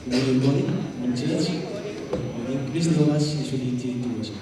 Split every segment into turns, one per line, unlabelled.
Good morning. I'm Church. Morning. Please know us usually take to worship.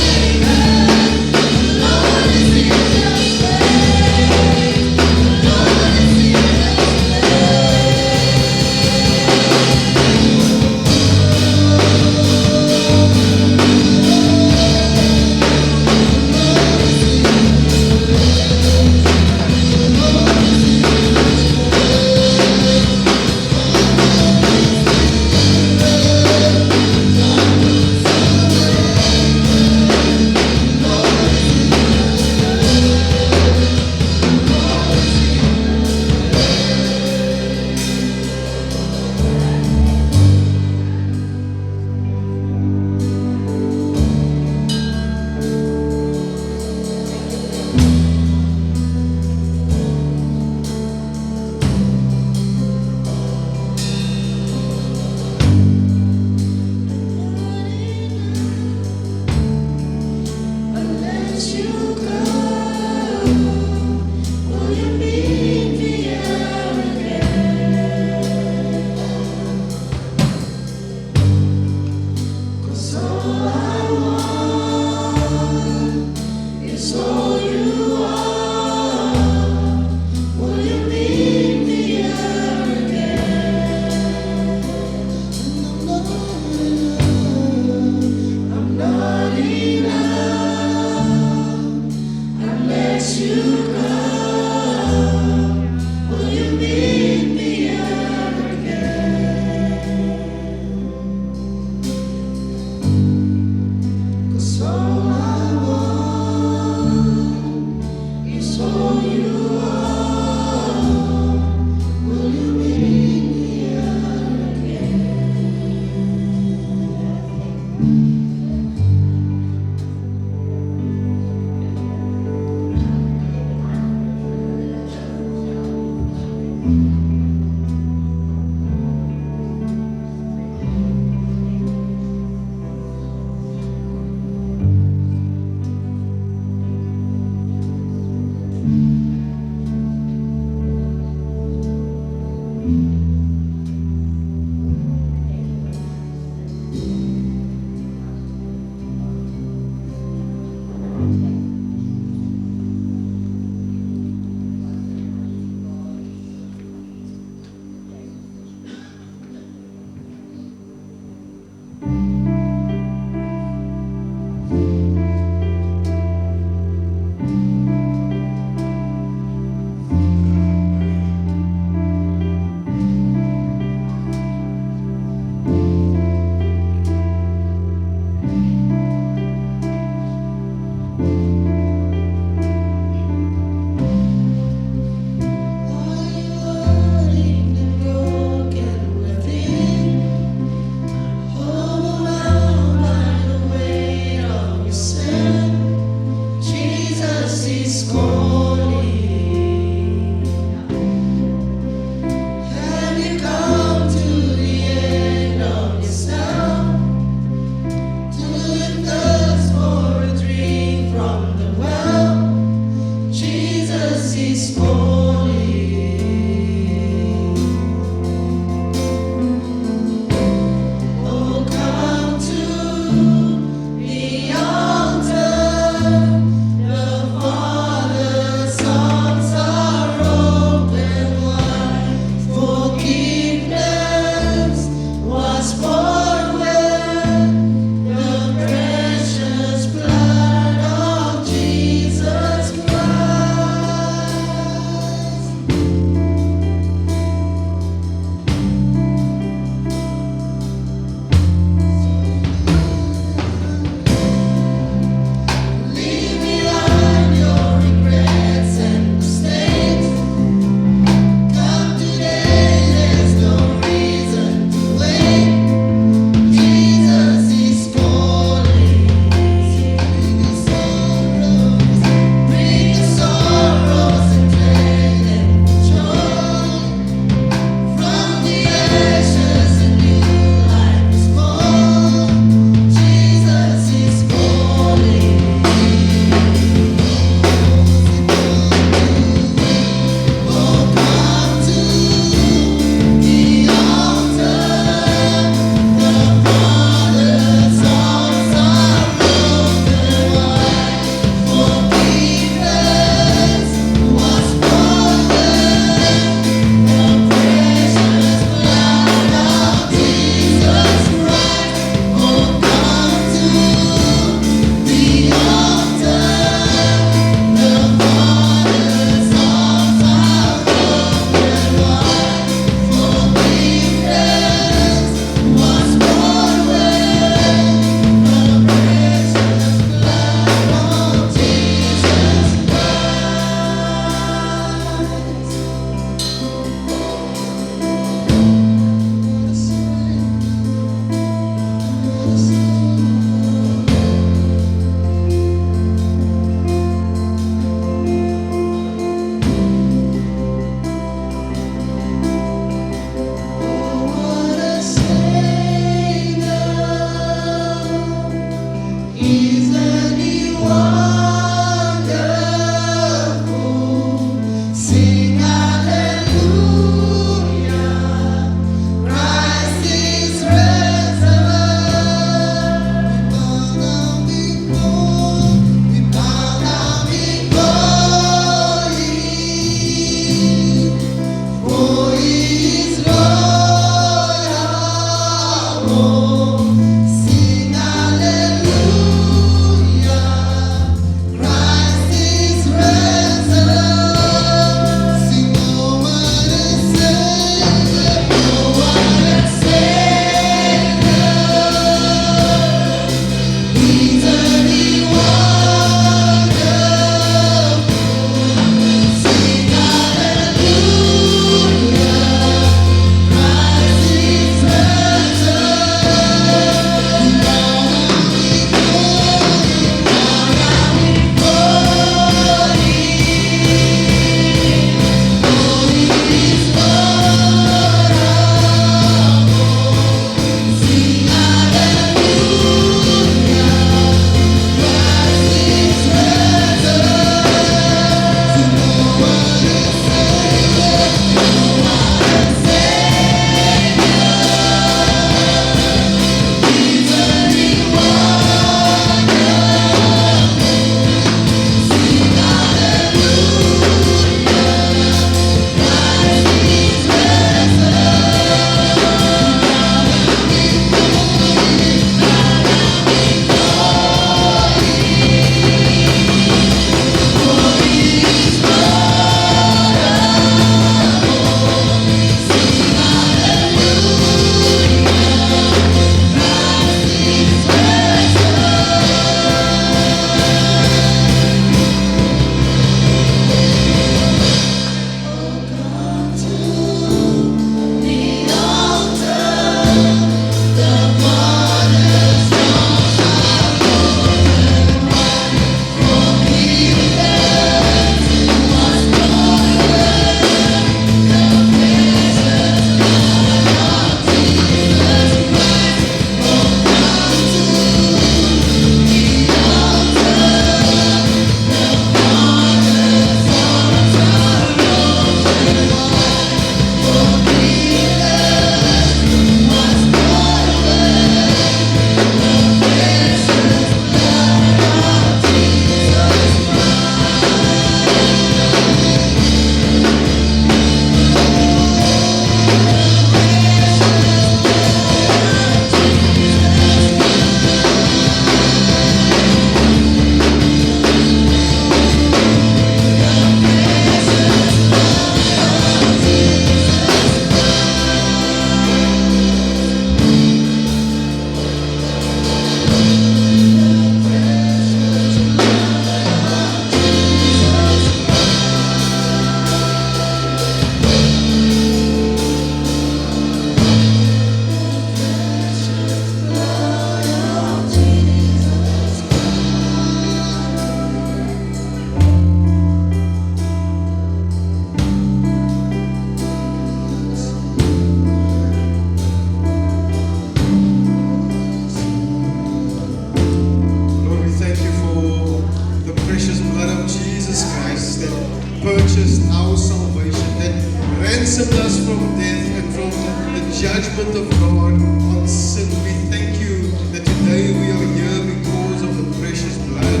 from death and from the judgment of God on sin. We thank you that today we are here because of the precious blood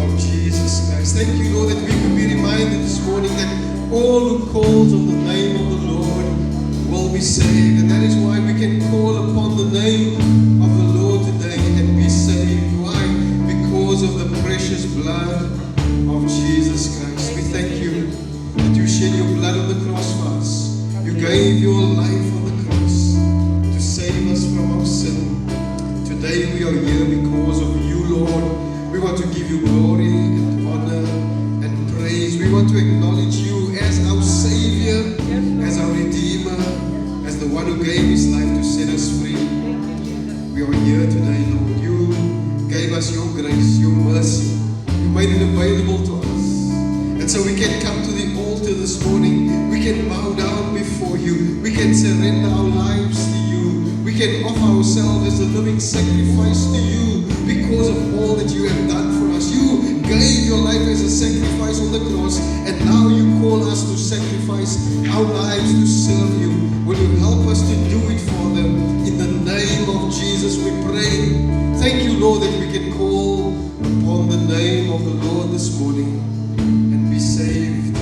of Jesus Christ. Thank you, Lord, that we could be reminded this morning that all who calls on the name of the Lord will be saved. And that is why we can call upon the name of the Lord today and be saved. Why? Because of the precious blood of Jesus Christ. We thank you that you shed your blood on the cross for us. You gave your life on the cross to save us from our sin. Today we are here because of you, Lord. We want to give you glory and honor and praise. We want to acknowledge you as our Savior, as our Redeemer, as the one who gave his life to set us free. We are here today, Lord. You gave us your grace, your mercy. You made it available to us. And so we can come to the altar this morning. We can bow down before you. We can surrender our lives to you. We can offer ourselves as a living sacrifice to you because of all that you have done for us. You gave your life as a sacrifice on the cross, and now you call us to sacrifice our lives to serve you. Will you help us to do it, Father? In the name of Jesus we pray. Thank you, Lord, that we can call upon the name of the Lord this morning and be saved.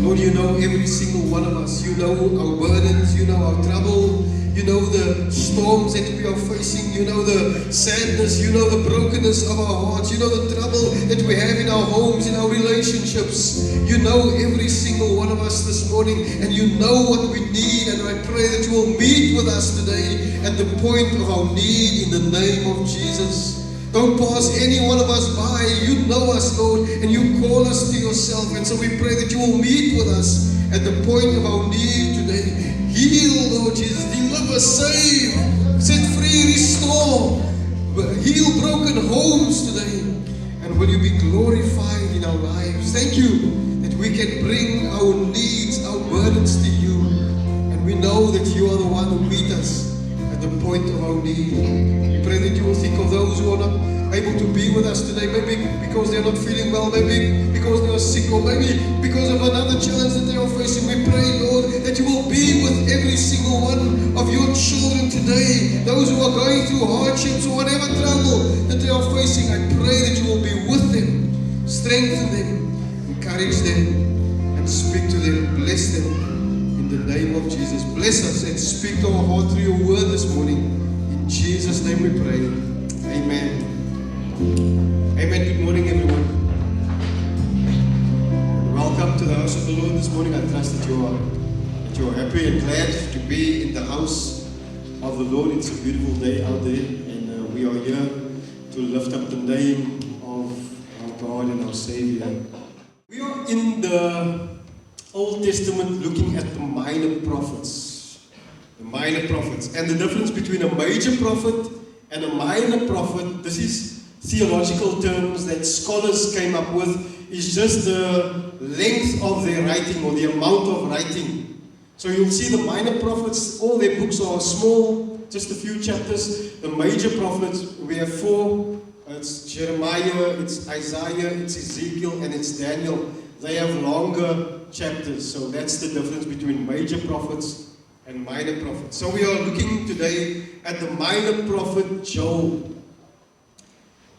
Lord, you know every single one of us. You know our burdens, you know our trouble, you know the storms that we are facing, you know the sadness, you know the brokenness of our hearts, you know the trouble that we have in our homes, in our relationships. You know every single one of us this morning, and you know what we need, and I pray that you will meet with us today at the point of our need in the name of Jesus. Don't pass any one of us by. You know us, Lord, and you call us to yourself. And so we pray that you will meet with us at the point of our need today. Heal, Lord Jesus. Deliver, save, set free, restore. Heal broken homes today. And will you be glorified in our lives? Thank you that we can bring our needs, our burdens to you. And we know that you are the one who meets us at the point of our need. We pray that you will think of those who are not able to be with us today, maybe because they are not feeling well, maybe because they are sick, or maybe because of another challenge that they are facing. We pray, Lord, that you will be with every single one of your children today, those who are going through hardships or whatever trouble that they are facing. I pray that you will be with them, strengthen them, encourage them, and speak to them, bless them in the name of Jesus. Bless us and speak to our heart through your word this morning. In Jesus' name we pray. Amen. Amen. Good morning, everyone. Welcome to the house of the Lord this morning. I trust that you are happy and glad to be in the house of the Lord. It's a beautiful day out there, and we are here to lift up the name of our God and our Savior. We are in the Old Testament looking at the minor prophets. The minor prophets. And the difference between a major prophet and a minor prophet, this is theological terms that scholars came up with, is just the length of their writing or the amount of writing. So you'll see the minor prophets, all their books are small, just a few chapters. The major prophets, we have 4. It's Jeremiah, it's Isaiah, it's Ezekiel, and it's Daniel. They have longer chapters. So that's the difference between major prophets and minor prophets. So we are looking today at the minor prophet Joel.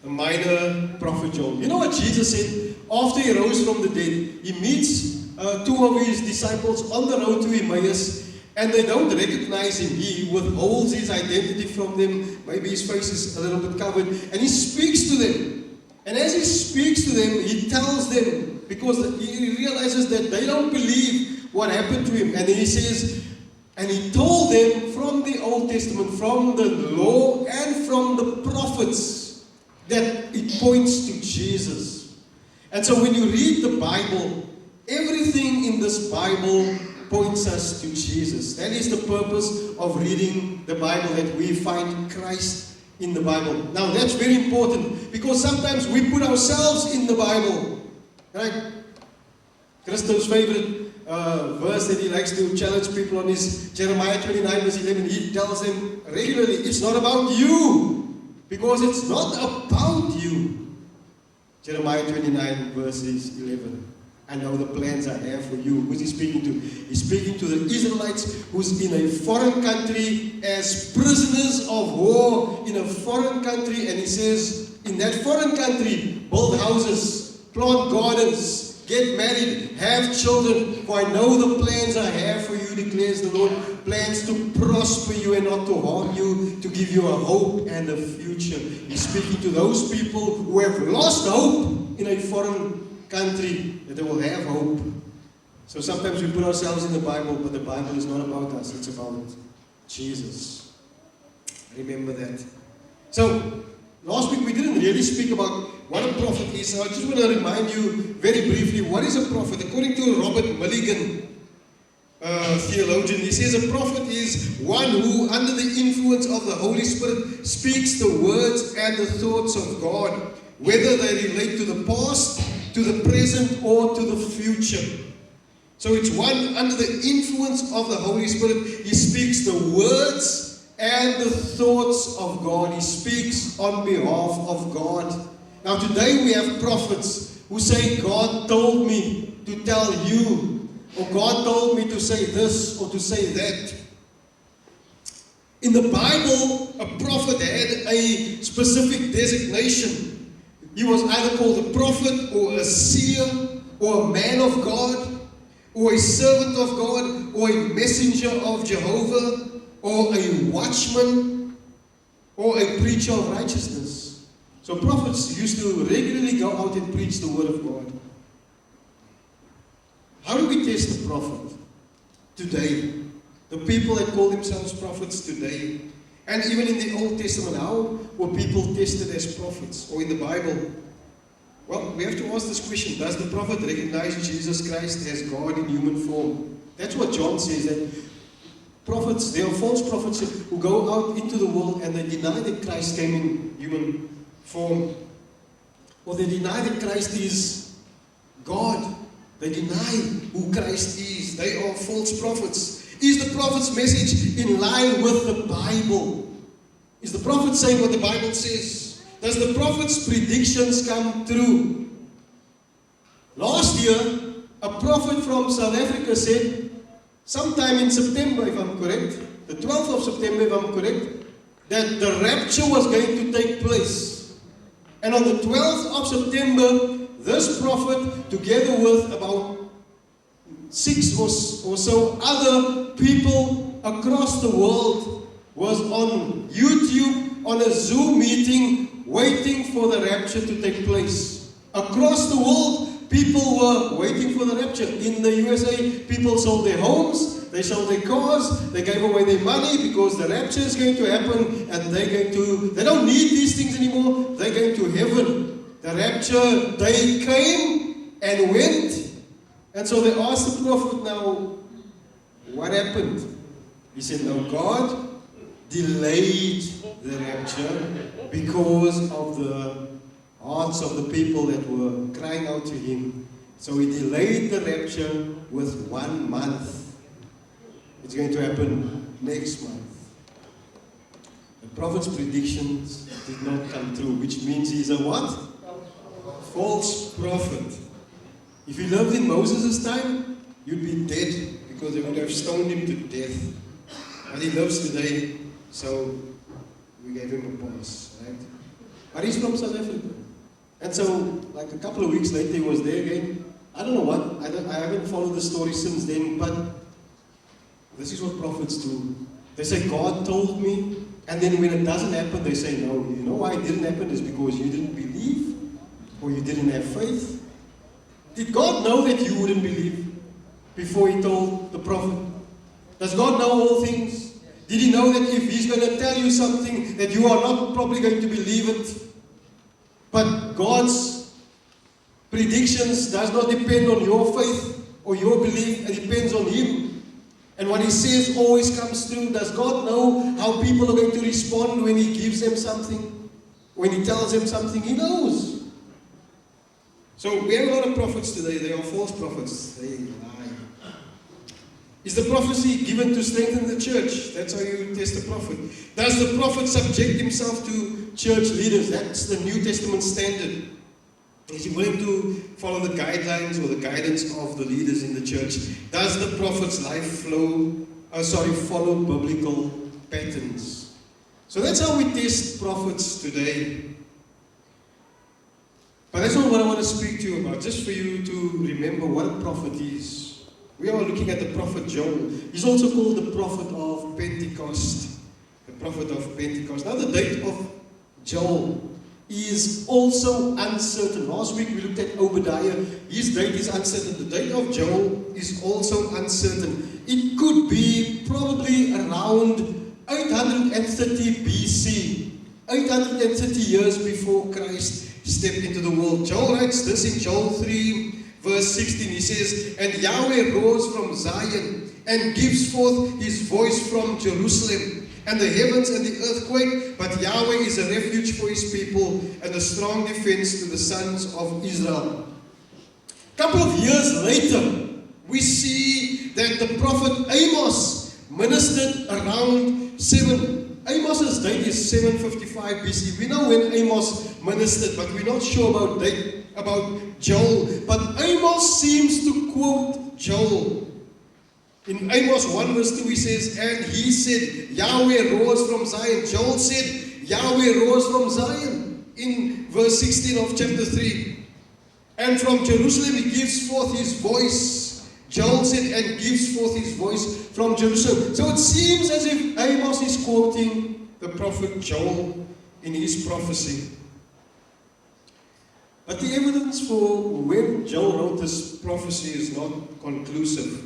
The minor prophet Joel. You know what Jesus said? After he rose from the dead, he meets 2 of his disciples on the road to Emmaus, and they don't recognize him. He withholds his identity from them. Maybe his face is a little bit covered. And he speaks to them. And as he speaks to them, he tells them, because he realizes that they don't believe what happened to him. And then he says, and he told them from the Old Testament, from the law and from the prophets, that it points to Jesus. And so when you read the Bible, everything in this Bible points us to Jesus. That is the purpose of reading the Bible, that we find Christ in the Bible. Now that's very important, because sometimes we put ourselves in the Bible. Right? Christo's favorite verse that he likes to challenge people on is Jeremiah 29 verse 11. He tells them regularly, it's not about you. Because it's not about you. Jeremiah 29 verses 11.
I know the plans I have for you. Who's he speaking to? He's speaking to the Israelites who's in a foreign country as prisoners of war in a foreign country. And he says, in that foreign country, build houses, plant gardens, get married, have children. For I know the plans I have for you, declares the Lord. Plans to prosper you and not to harm you, to give you a hope and a future. He's speaking to those people who have lost hope in a foreign country, that they will have hope. So sometimes we put ourselves in the Bible, but the Bible is not about us, it's about Jesus. Remember that. So, last week we didn't really speak about what a prophet is, so I just want to remind you very briefly, what is a prophet? According to Robert Mulligan, theologian, he says a prophet is one who, under the influence of the Holy Spirit, speaks the words and the thoughts of God, whether they relate to the past, to the present, or to the future. So it's one under the influence of the Holy Spirit. He speaks the words and the thoughts of God. He speaks on behalf of God. Now today we have prophets who say, God told me to tell you, or God told me to say this or to say that. In the Bible, a prophet had a specific designation. He was either called a prophet or a seer or a man of God or a servant of God or a messenger of Jehovah or a watchman or a preacher of righteousness. So prophets used to regularly go out and preach the word of God. How do we test a prophet today? The people that call themselves prophets today. And even in the Old Testament, how were people tested as prophets? Or in the Bible? Well, we have to ask this question. Does the prophet recognize Jesus Christ as God in human form? That's what John says, that prophets, there are false prophets who go out into the world and they deny that Christ came in human form. Or they deny that Christ is God. They deny who Christ is. They are false prophets. Is the prophet's message in line with the Bible? Is the prophet saying what the Bible says? Does the prophet's predictions come true? Last year, a prophet from South Africa said, sometime in September, if I'm correct, the 12th of September, if I'm correct, that the rapture was going to take place. And on the 12th of September, this prophet, together with about 6 or so other people across the world, was on YouTube on a Zoom meeting waiting for the rapture to take place. Across the world, people were waiting for the rapture. In the USA, people sold their homes, they sold their cars, they gave away their money because the rapture is going to happen and they don't need these things anymore, they're going to heaven. The rapture day came and went. And so they asked the prophet, now, what happened? He said, no, God delayed the rapture because of the hearts of the people that were crying out to him. So he delayed the rapture with 1 month. It's going to happen next month. The prophet's predictions did not come true, which means he's a what? False prophet. If he lived in Moses' time, you'd be dead because they would have stoned him to death. But he lives today, so we gave him a pass, right? But he's from South Africa. And so, like a couple of weeks later, he was there again. I don't know what, I haven't followed the story since then, but this is what prophets do. They say, God told me, and then when it doesn't happen, they say, no, you know why it didn't happen? Is because you didn't believe, or you didn't have faith. Did God know that you wouldn't believe before he told the prophet? Does God know all things? Did he know that if he's going to tell you something that you are not probably going to believe it? But God's predictions does not depend on your faith or your belief. It depends on him. And what he says always comes true. Does God know how people are going to respond when he gives them something? When he tells them something? He knows. So we have a lot of prophets today. They are false prophets. They lie. Is the prophecy given to strengthen the church? That's how you test a prophet. Does the prophet subject himself to church leaders? That's the New Testament standard. Is he willing to follow the guidelines or the guidance of the leaders in the church? Does the prophet's life follow biblical patterns? So that's how we test prophets today. But that's not what I want to speak to you about, just for you to remember what a prophet is. We are looking at the prophet Joel. He's also called the prophet of Pentecost. The prophet of Pentecost. Now the date of Joel is also uncertain. Last week we looked at Obadiah. His date is uncertain. The date of Joel is also uncertain. It could be probably around 830 BC. 830 years before Christ stepped into the world. Joel writes this in Joel 3 verse 16. He says, "And Yahweh rose from Zion and gives forth his voice from Jerusalem. And the heavens and the earth quake, but Yahweh is a refuge for his people and a strong defense to the sons of Israel." A couple of years later, we see that the prophet Amos ministered around Amos's date is 755 BC. We know when Amos ministered, but we're not sure about Joel. But Amos seems to quote Joel. In Amos 1 verse 2 he says, "And he said, Yahweh rose from Zion." Joel said, Yahweh rose from Zion. In verse 16 of chapter 3. "And from Jerusalem he gives forth his voice." Joel said, "and gives forth his voice from Jerusalem." So it seems as if Amos is quoting the prophet Joel in his prophecy. But the evidence for when Joel wrote this prophecy is not conclusive.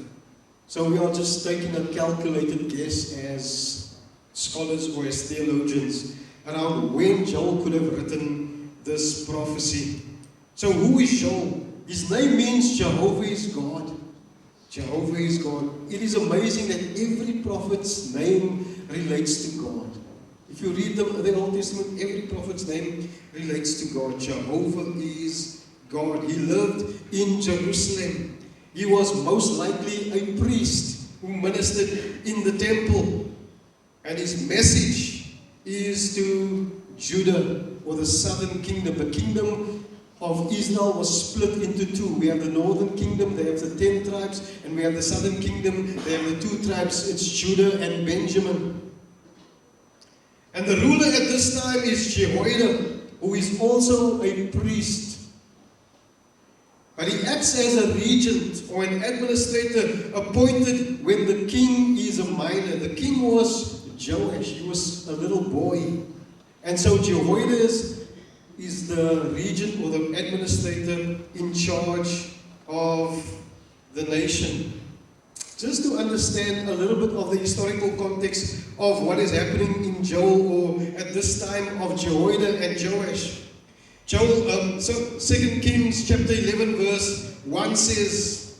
So we are just taking a calculated guess as scholars or as theologians around when Joel could have written this prophecy. So who is Joel? His name means Jehovah is God. Jehovah is God. It is amazing that every prophet's name relates to God. If you read the Old Testament, every prophet's name relates to God. Jehovah is God. He lived in Jerusalem. He was most likely a priest who ministered in the temple. And his message is to Judah, or the southern kingdom. The kingdom of Israel was split into two. We have the northern kingdom, they have the 10 tribes, and we have the southern kingdom, they have the 2 tribes, it's Judah and Benjamin. And the ruler at this time is Jehoiada, who is also a priest. But he acts as a regent or an administrator appointed when the king is a minor. The king was Joash, he was a little boy. And so Jehoiada is the regent or the administrator in charge of the nation. Just to understand a little bit of the historical context of what is happening in Joel, or at this time of Jehoiada and Joash. So 2 Kings chapter 11 verse 1 says,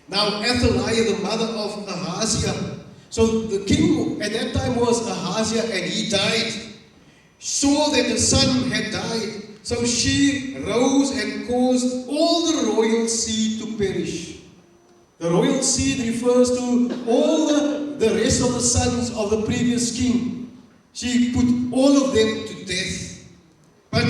"Now Athaliah, the mother of Ahaziah," so the king at that time was Ahaziah, and he died, "saw that the son had died. So she rose and caused all the royal seed to perish." The royal seed refers to all the rest of the sons of the previous king. She put all of them to death. But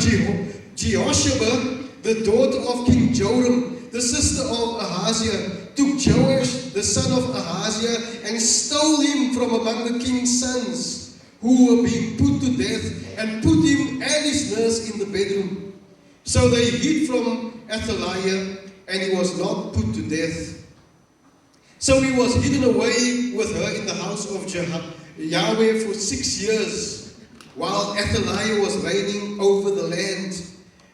Jehosheba, the daughter of King Joram, the sister of Ahaziah, took Joash, the son of Ahaziah, and stole him from among the king's sons, who were being put to death, and put him and his nurse in the bedroom. So they hid from Athaliah, and he was not put to death. So he was hidden away with her in the house of Yahweh for 6 years, while Athaliah was reigning over the land.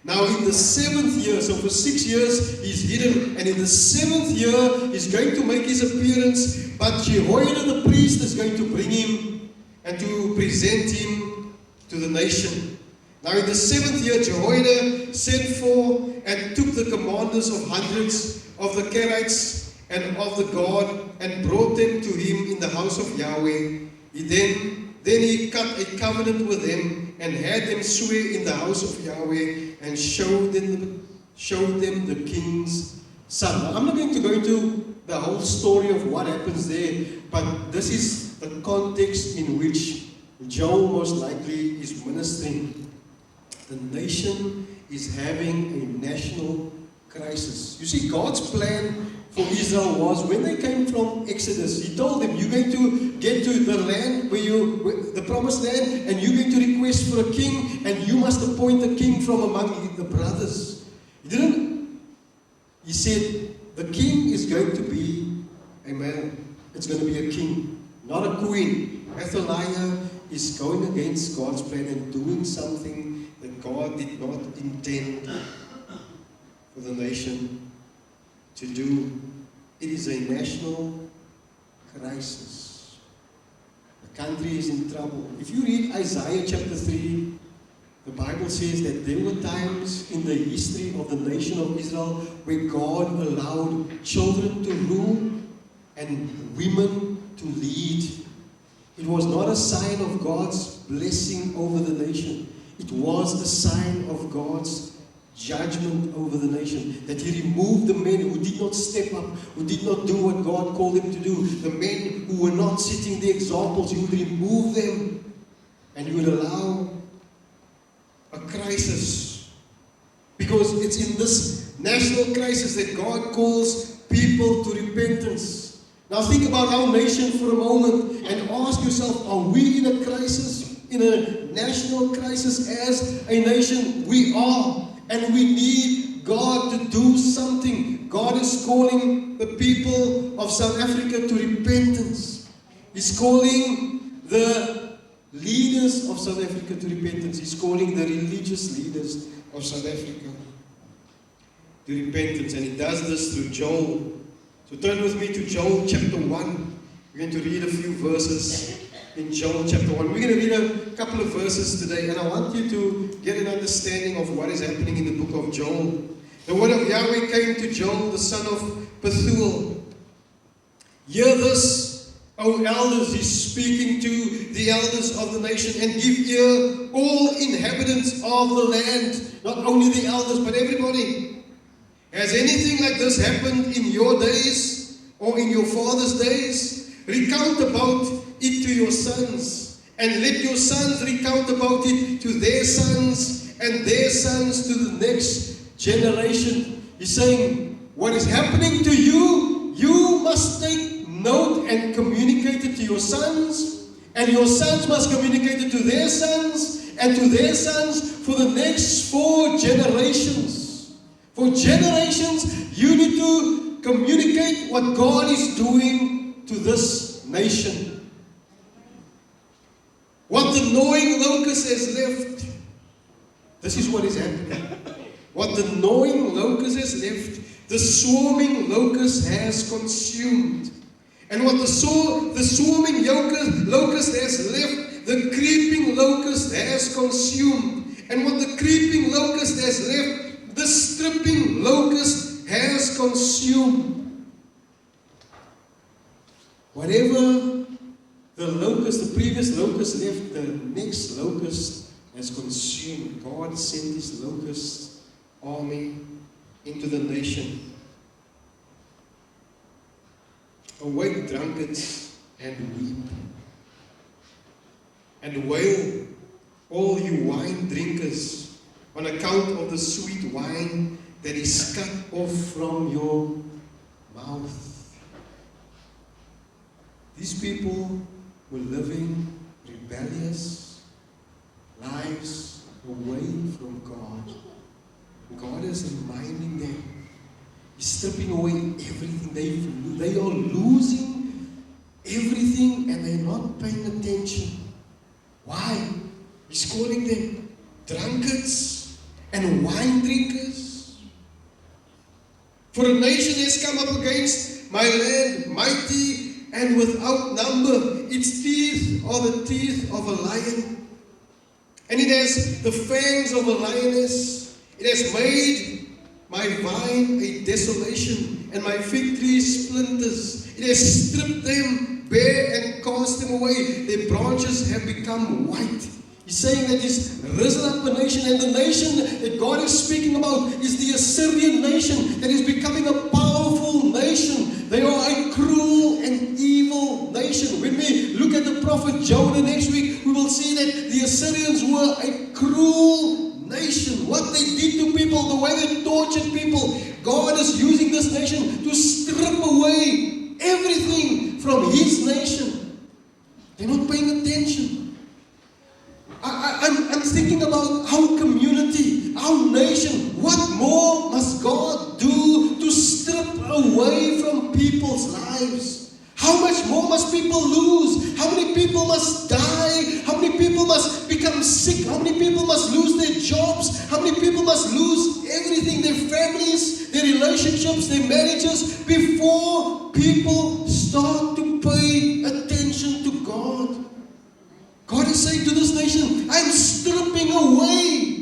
Now in the 7th year, so for 6 years he's hidden, and in the 7th year he's going to make his appearance, but Jehoiada the priest is going to bring him and to present him to the nation. Now in the 7th year, Jehoiada sent for and took the commanders of hundreds of the Kerites and of the guard, and brought them to him in the house of Yahweh. Then he cut a covenant with them, and had them swear in the house of Yahweh, and showed them the king's son. Now, I'm not going to go into the whole story of what happens there, but this is the context in which Joel most likely is ministering. The nation is having a national crisis. You see, God's plan for Israel was when they came from Exodus, He told them, you're going to get to the land the promised land, and you're going to request for a king, and you must appoint a king from among the brothers. He didn't. He said, the king is going to be a male. It's going to be a king, not a queen. Athaliah is going against God's plan and doing something that God did not intend for the nation to do. It is a national crisis. The country is in trouble. If you read Isaiah chapter 3, the Bible says that there were times in the history of the nation of Israel where God allowed children to rule and women to lead. It was not a sign of God's blessing over the nation. It was a sign of God's judgment over the nation. That He removed the men who did not step up, who did not do what God called them to do. The men who were not setting the examples, He would remove them. And He would allow a crisis. Because it's in this national crisis that God calls people to repentance. Now think about our nation for a moment and ask yourself, are we in a crisis? In a national crisis as a nation? We are. And we need God to do something. God is calling the people of South Africa to repentance. He's calling the leaders of South Africa to repentance. He's calling the religious leaders of South Africa to repentance. And He does this through Joel. So turn with me to Joel chapter 1. We're going to read a few verses in Joel chapter 1. We're going to read a couple of verses today, and I want you to get an understanding of what is happening in the book of Joel. The word of Yahweh came to Joel, the son of Pethuel. Hear this, O elders, He's speaking to the elders of the nation, and give ear, all inhabitants of the land, not only the elders, but everybody. Has anything like this happened in your days or in your father's days? Recount about it to your sons, and let your sons recount about it to their sons and their sons to the next generation. He's saying, what is happening to you, you must take note and communicate it to your sons, and your sons must communicate it to their sons and to their sons for the next 4 generations. For generations, you need to communicate what God is doing to this nation. What the gnawing locust has left, this is what is happening. What the gnawing locust has left, the swarming locust has consumed. And what the swarming locust has left, the creeping locust has consumed. And what the creeping locust has left, the stripping locust has consumed. Whatever the previous locust left, the next locust has consumed. God sent His locust army into the nation. Awake, drunkards, and weep, and wail, all you wine drinkers, on account of the sweet wine that is cut off from your mouth. These people were living rebellious lives away from God. God is reminding them. He's stripping away everything. They are losing everything, and they're not paying attention. Why? He's calling them drunkards and wine drinkers. For a nation has come up against my land, mighty and without number. Its teeth are the teeth of a lion, and it has the fangs of a lioness. It has made my vine a desolation, and my fig tree splinters. It has stripped them bare and cast them away. Their branches have become white. He's saying that He's risen up a nation, and the nation that God is speaking about is the Assyrian nation that is becoming a powerful nation. They are a cruel and evil nation. When we look at the prophet Jonah next week, we will see that the Assyrians were a cruel nation. What they did to tortured people. God is using this nation to strip away everything from His nation. They're not paying attention. I'm thinking about our community, our nation. What more must God do to strip away from people's lives? How much more must people lose? How many people must die? How many people must become sick? How many people must lose their jobs? How many people must lose everything, their families, their relationships, their marriages, before people start to pay attention to God? God is saying to this nation, I'm stripping away.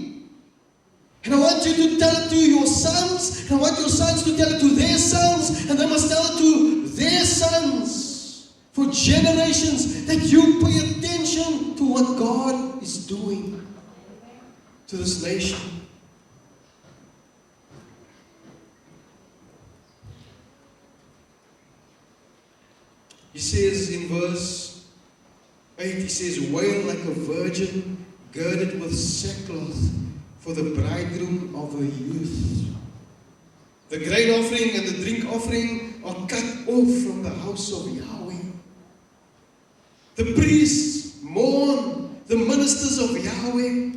And I want you to tell it to your sons, and I want your sons to tell it to their sons, and they must tell it to their sons for generations, that you pay attention to what God is doing to this nation. He says in verse 8, he says, wail like a virgin girded with sackcloth for the bridegroom of her youth. The grain offering and the drink offering are cut off from the house of Yahweh. The priests mourn, the ministers of Yahweh.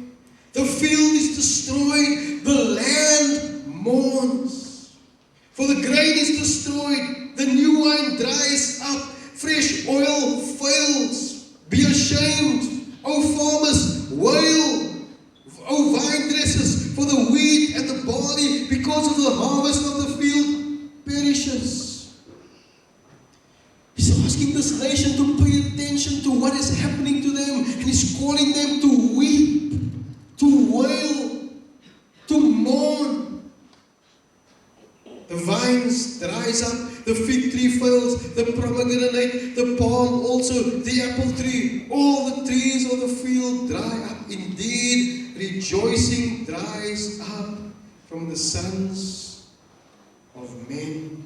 The field is destroyed, the land mourns. For the grain is destroyed, the new wine dries up, fresh oil fails. Be ashamed, O farmers, wail, O vine dressers, for the wheat and the barley, because of the harvest of the field, perishes. He's asking this nation to pay attention to what is happening to them, and He's calling them to weep, to wail, to mourn. The vines dries up, the fig tree fails, the pomegranate, the palm also, the apple tree, all the trees of the field dry up. Indeed, rejoicing dries up from the sons of men.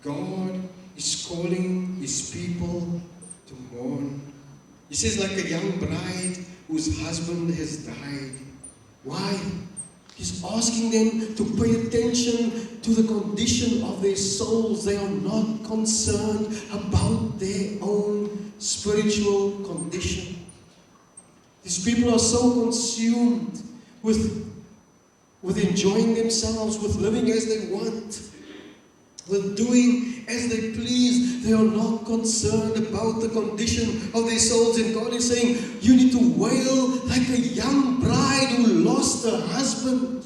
God is calling His people to mourn. He says, like a young bride whose husband has died. Why? He's asking them to pay attention to the condition of their souls. They are not concerned about their own spiritual condition. These people are so consumed with enjoying themselves, with living as they want, with doing as they please. They are not concerned about the condition of their souls. And God is saying, you need to wail like a young bride who lost her husband.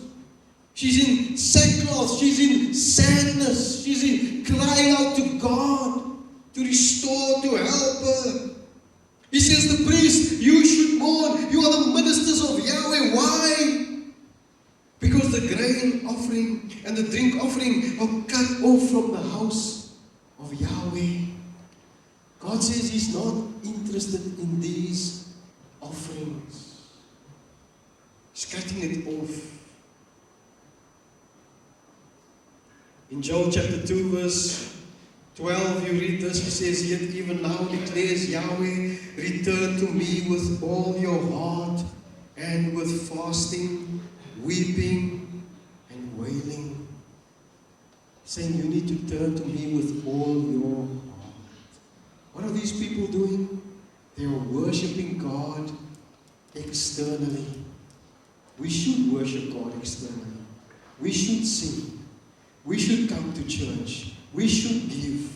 She's in sackcloth, she's in sadness, she's in crying out to God to restore, to help her. He says, the priest, you should mourn. You are the ministers of Yahweh. Why? Because the grain offering and the drink offering are cut off from the house of Yahweh. God says He's not interested in these offerings. He's cutting it off. In Joel chapter 2 verse 12 you read this. He says, yet even now declares Yahweh, return to me with all your heart and with fasting, weeping and wailing. Saying you need to turn to me with all your heart. What are these people doing? They are worshiping God externally. We should worship God externally. We should sing. We should come to church. We should give.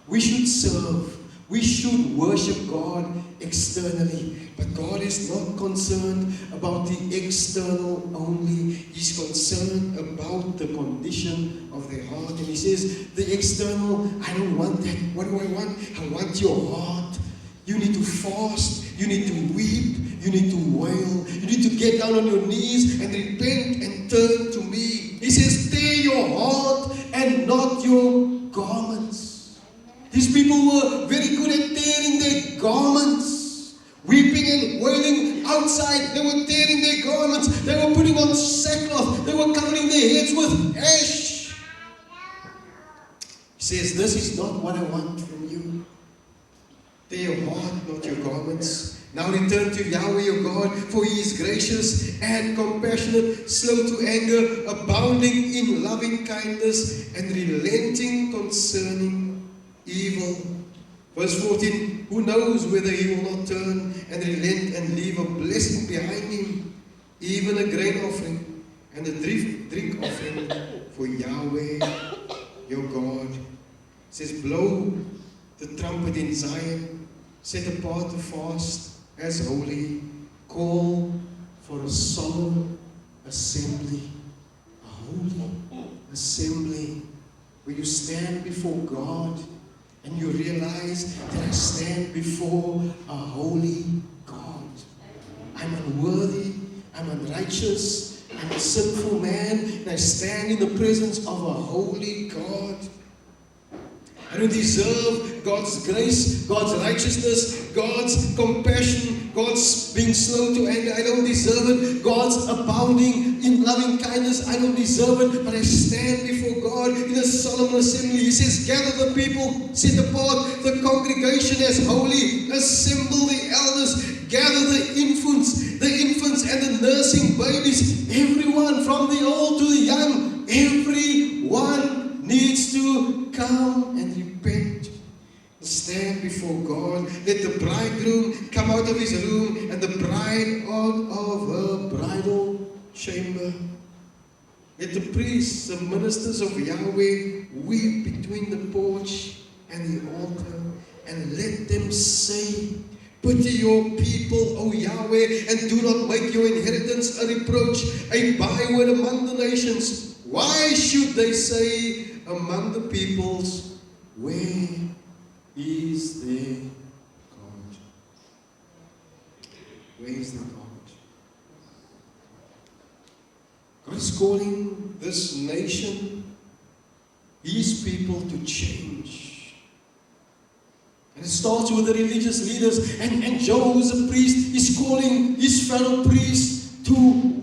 We should serve. We should worship God externally. But God is not concerned about the external only. He's concerned about the condition of their heart. And He says, the external, I don't want that. What do I want? I want your heart. You need to fast. You need to weep. You need to wail. You need to get down on your knees and repent and turn to me. He says, tear your heart and not your garments. These people were very good at tearing their garments. Weeping and wailing outside. They were tearing their garments. They were putting on sackcloth. They were covering their heads with ash. He says, this is not what I want from you. Tear your heart, not your garments. Now return to Yahweh your God, for He is gracious and compassionate, slow to anger, abounding in loving kindness, and relenting concerning evil. Verse 14, who knows whether He will not turn and relent and leave a blessing behind Him, even a grain offering and a drink offering for Yahweh your God. It says, blow the trumpet in Zion, set apart the fast as holy, call for a solemn assembly, a holy assembly, where you stand before God and you realize that I stand before a holy God. I'm unworthy, I'm unrighteous, I'm a sinful man, and I stand in the presence of a holy God. I don't deserve God's grace, God's righteousness, God's compassion, God's being slow to anger. I don't deserve it. God's abounding in loving kindness. I don't deserve it. But I stand before God in a solemn assembly. He says, gather the people, set apart the congregation as holy, assemble the elders, gather the infants and the nursing babies, everyone from the old to the young, everyone needs to come and repent. Stand before God. Let the bridegroom come out of his room and the bride out of her bridal chamber. Let the priests, the ministers of Yahweh, weep between the porch and the altar, and let them say, pity your people, O Yahweh, and do not make your inheritance a reproach, a byword among the nations. Why should they say among the peoples, where is their God? Where is their God? God is calling this nation, His people, to change. And it starts with the religious leaders, and Joe, who is a priest, is calling his fellow priests to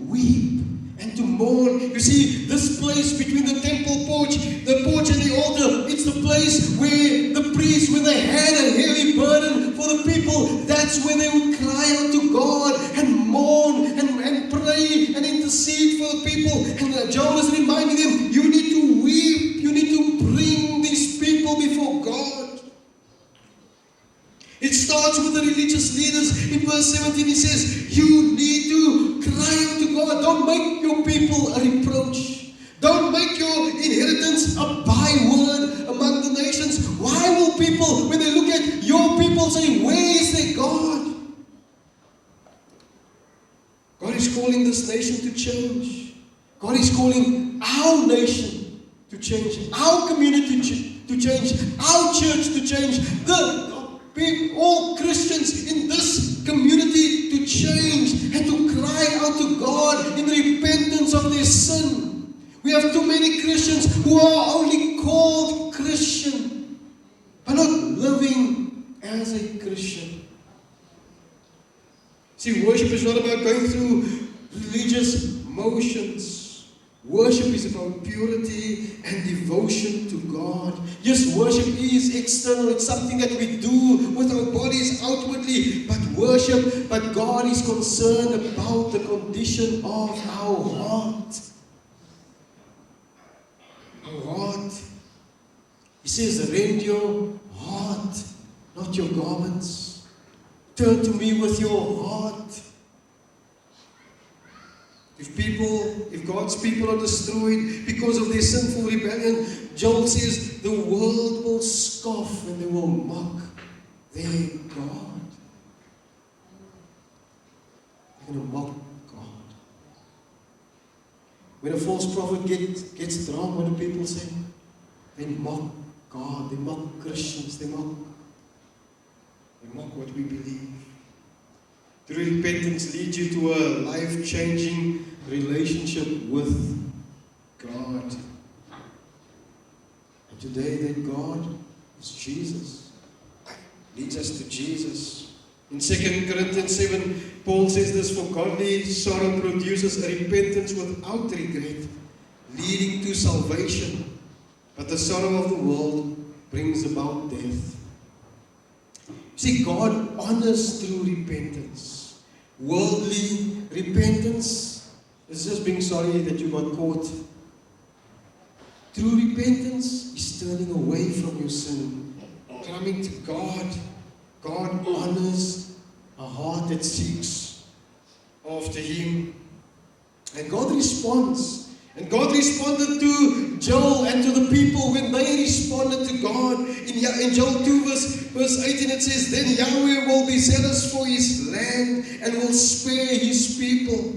weep and to mourn. You see, this place between the temple porch and the altar, it's the place where the priests, when they had a heavy burden for the people, that's where they would cry out to God and mourn and pray and intercede for the people. And Joe is reminding them, you need to weep, you need to bring these people before God. It starts with the religious leaders. In verse 17 he says, you need to cry out to God. Don't make your people a reproach. Don't make your inheritance a byword among the nations. Why will people, when they look at your people, say, where is their God? God is calling this nation to change. God is calling our nation to change. Our community to change. Our church to change. All Christians in this community to change and to cry out to God in repentance of their sin. We have too many Christians who are only called Christian, but not living as a Christian. See, worship is not about going through religious motions. Worship is about purity and devotion to God. Yes, worship is external. It's something that we do with our bodies outwardly. But God is concerned about the condition of our heart. Our heart. He says, rend your heart, not your garments. Turn to me with your heart. If God's people are destroyed because of their sinful rebellion, Joel says the world will scoff and they will mock their God. They're going to mock God. When a false prophet gets drunk, what do people say? They mock God, they mock Christians, they mock what we believe. True repentance leads you to a life-changing relationship with God. And today that God is Jesus. Leads us to Jesus. In 2 Corinthians 7, Paul says this, for godly sorrow produces a repentance without regret, leading to salvation. But the sorrow of the world brings about death. See, God honors through repentance. Worldly repentance is just being sorry that you got caught. True repentance is turning away from your sin, coming to God. God honors a heart that seeks after Him. And God responds. And God responded to Joel and to the people when they responded to God. In Joel 2 verse 18 it says, "Then Yahweh will be zealous for His land and will spare His people.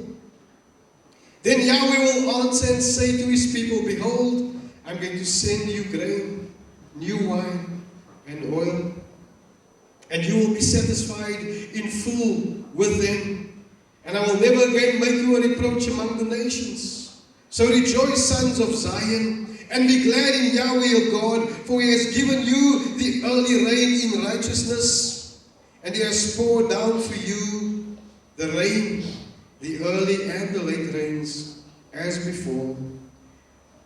Then Yahweh will answer and say to His people, Behold, I'm going to send you grain, new wine, and oil, and you will be satisfied in full with them. And I will never again make you a reproach among the nations. So rejoice, sons of Zion, and be glad in Yahweh your God, for He has given you the early rain in righteousness, and He has poured down for you the rain, the early and the late rains, as before."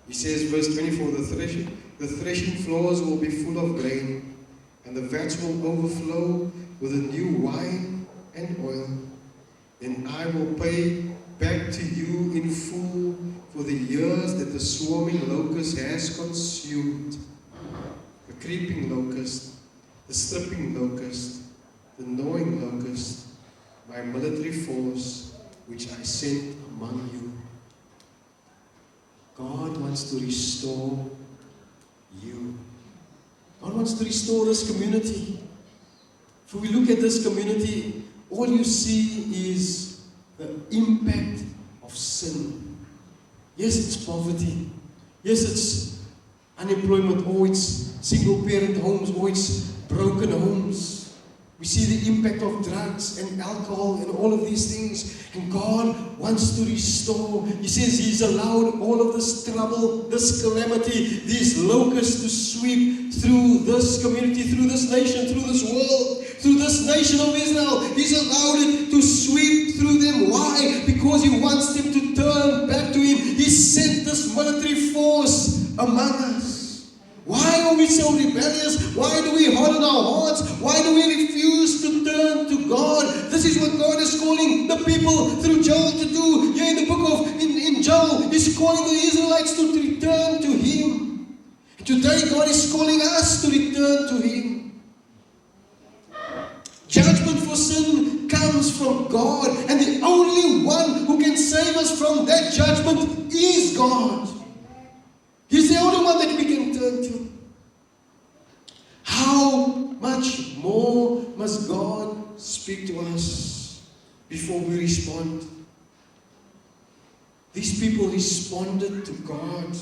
He says, verse 24, the threshing floors will be full of grain, and the vats will overflow with the new wine and oil. Then I will pay back to you in full for the years that the swarming locust has consumed, the creeping locust, the stripping locust, the gnawing locust, my military force, which I sent among you. God wants to restore you. God wants to restore this community. If we look at this community, all you see is the impact of sin. Yes, it's poverty. Yes, it's unemployment, or it's single-parent homes, or it's broken homes. We see the impact of drugs and alcohol and all of these things. And God wants to restore. He says He's allowed all of this trouble, this calamity, these locusts to sweep through this community, through this nation, through this world, through this nation of Israel. He's allowed it to sweep through them. Why? Because He wants them to turn back to Him. He sent this military force among us. Why are we so rebellious? Why do we harden our hearts? Why do we refuse to turn to God? This is what God is calling the people through Joel to do. Here in the book of in Joel, He's calling the Israelites to return to Him. Today God is calling us to return to Him. Judgment for sin comes from God, and the only one who can save us from that judgment is God. He's the only one that we can turn to. How much more must God speak to us before we respond? These people responded to God,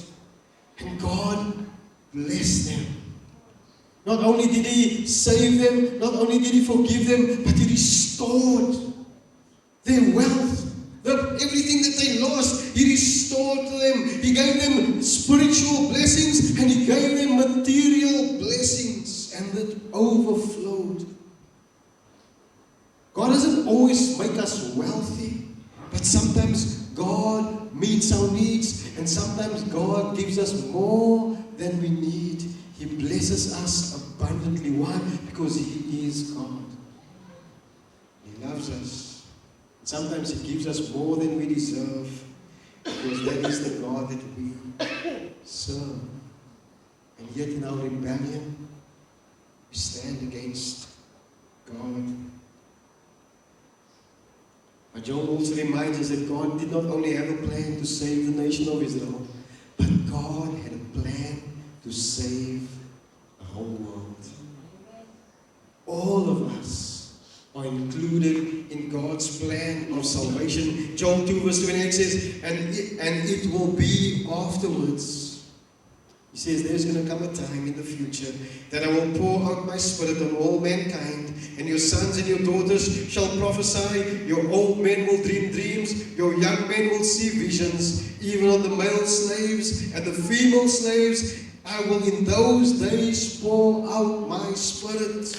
and God blessed them. Not only did He save them, not only did He forgive them, but He restored their wealth. Everything that they lost, He restored to them. He gave them spiritual blessings, and He gave them material blessings, and it overflowed. God doesn't always make us wealthy, but sometimes God meets our needs, and sometimes God gives us more than we need. He blesses us abundantly. Why? Because He is God. He loves us. Sometimes He gives us more than we deserve, because that is the God that we serve. And yet in our rebellion, we stand against God. But Joel also reminds us that God did not only have a plan to save the nation of Israel, but God had a plan to save the whole world. All of us are included in God's plan of salvation. John 2 verse 28 says, and it will be afterwards. He says there's going to come a time in the future that I will pour out my Spirit on all mankind, and your sons and your daughters shall prophesy, your old men will dream dreams, your young men will see visions, even on the male slaves and the female slaves I will in those days pour out my Spirit.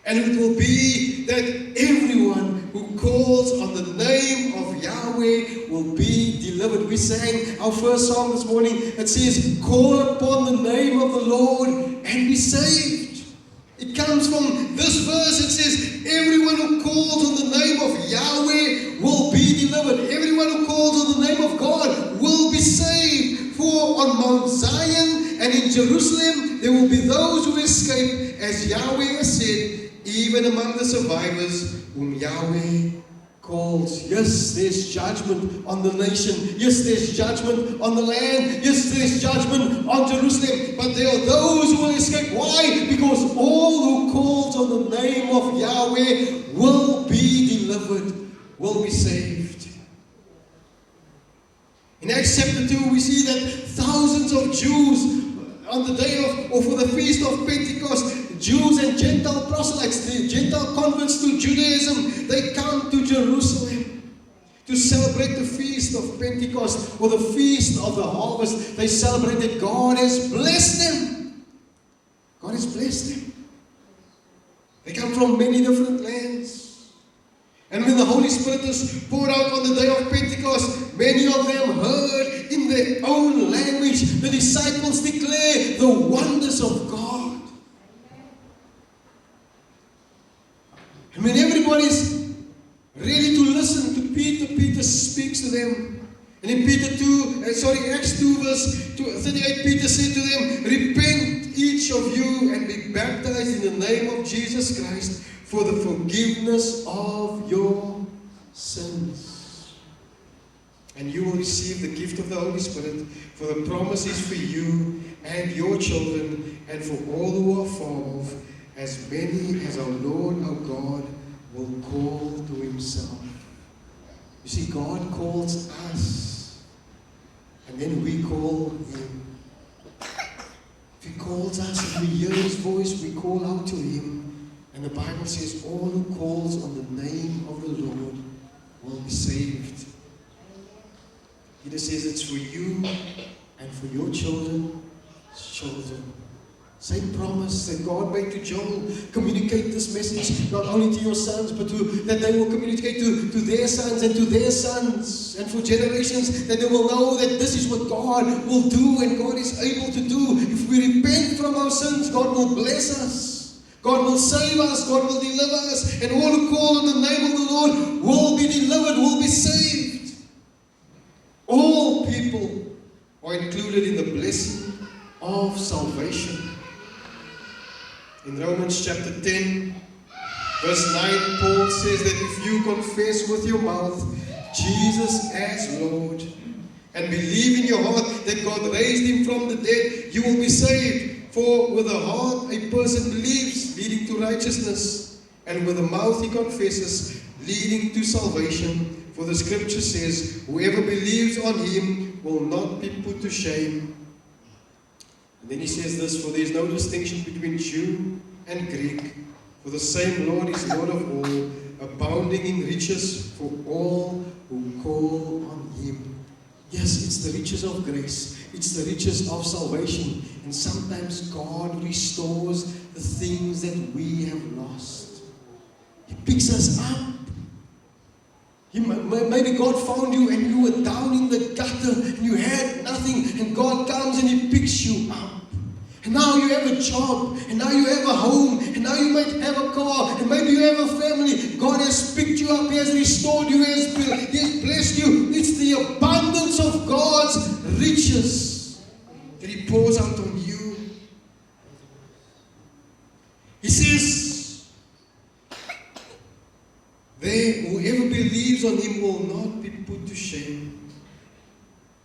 And it will be that everyone who calls on the name of Yahweh will be delivered. We sang our first song this morning. It says, call upon the name of the Lord and be saved. It comes from this verse. It says, everyone who calls on the name of Yahweh will be delivered. Everyone who calls on the name of God will be saved. For on Mount Zion and in Jerusalem there will be those who escape, as Yahweh has said, even among the survivors whom Yahweh calls. Yes, there's judgment on the nation. Yes, there's judgment on the land. Yes, there's judgment on Jerusalem. But there are those who will escape. Why? Because all who calls on the name of Yahweh will be delivered, will be saved. In Acts chapter 2, we see that thousands of Jews on the day of, or for the feast of Pentecost, Jews and Gentile proselytes, the Gentile converts to Judaism, they come to Jerusalem to celebrate the feast of Pentecost, or the feast of the harvest. They celebrate that God has blessed them. God has blessed them. They come from many different lands. And when the Holy Spirit was poured out on the day of Pentecost, many of them heard in their own language the disciples declare the wonders of God. And when everybody's ready to listen to Peter, Peter speaks to them. And in Acts 2 verse 38, Peter said to them, repent each of you and be baptized in the name of Jesus Christ for the forgiveness of your sins. And you will receive the gift of the Holy Spirit, for the promise is for you and your children and for all who are far off, as many as our Lord our God will call to himself. You see, God calls us, and then we call him. If he calls us and we hear his voice, we call out to him. And the Bible says, all who calls on the name of the Lord will be saved. Peter says it's for you and for your children's children. Same promise that God made to Joel. Communicate this message not only to your sons, but that they will communicate to their sons and to their sons. And for generations, that they will know that this is what God will do and God is able to do. If we repent from our sins, God will bless us. God will save us. God will deliver us. And all who call on the name of the Lord will be delivered, will be saved. All people are included in the blessing of salvation. In Romans chapter 10, verse 9, Paul says that if you confess with your mouth Jesus as Lord and believe in your heart that God raised him from the dead, you will be saved. For with the heart a person believes, leading to righteousness, and with the mouth he confesses, leading to salvation. For the scripture says, whoever believes on him will not be put to shame. And then he says this, for there is no distinction between Jew and Greek, for the same Lord is Lord of all, abounding in riches for all who call on him. Yes, it's the riches of grace. It's the riches of salvation. And sometimes God restores the things that we have lost. He picks us up. Maybe God found you and you were down in the gutter and you had nothing, and God comes and he picks you up. And now you have a job, and now you have a home, and now you might have a car, and maybe you have a family. God has picked you up, he has restored you, he has blessed you. It's the abundance of God's riches that he pours out on you. He says, there, whoever believes on him will not be put to shame.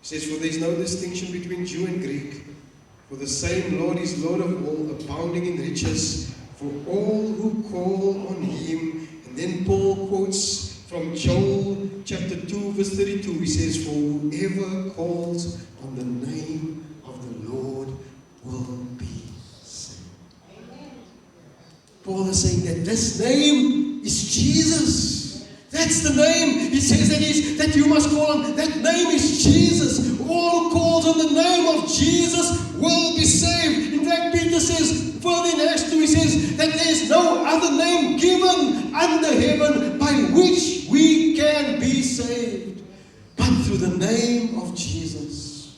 He says, for there is no distinction between Jew and Greek, for the same Lord is Lord of all, abounding in riches for all who call on him. And then Paul quotes from Joel chapter 2 verse 32. He says, for whoever calls on the name of the Lord will be saved. Paul is saying that this name is Jesus. That's the name. He says that you must call on. That name is Jesus. All who calls on the name of Jesus will be saved. In fact, Peter says, further in Acts 2, he says that there is no other name given under heaven by which we can be saved, but through the name of Jesus.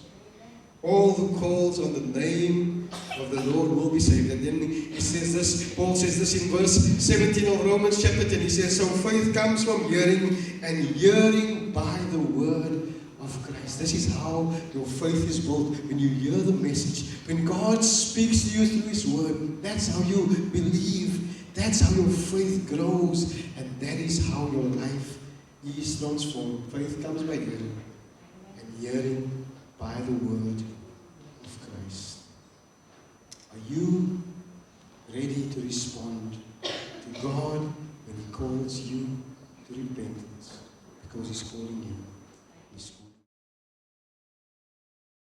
All who calls on the name of the Lord will be saved. And then he says this, Paul says this in verse 17 of Romans chapter 10. He says, so faith comes from hearing, and hearing by the word of Christ. This is how your faith is built. When you hear the message, when God speaks to you through his word, that's how you believe. That's how your faith grows. And that is how your life is transformed. Faith comes by hearing, and hearing by the word of Christ. Are you ready to respond to God when he calls you to repentance? Because he's calling you. He's calling you.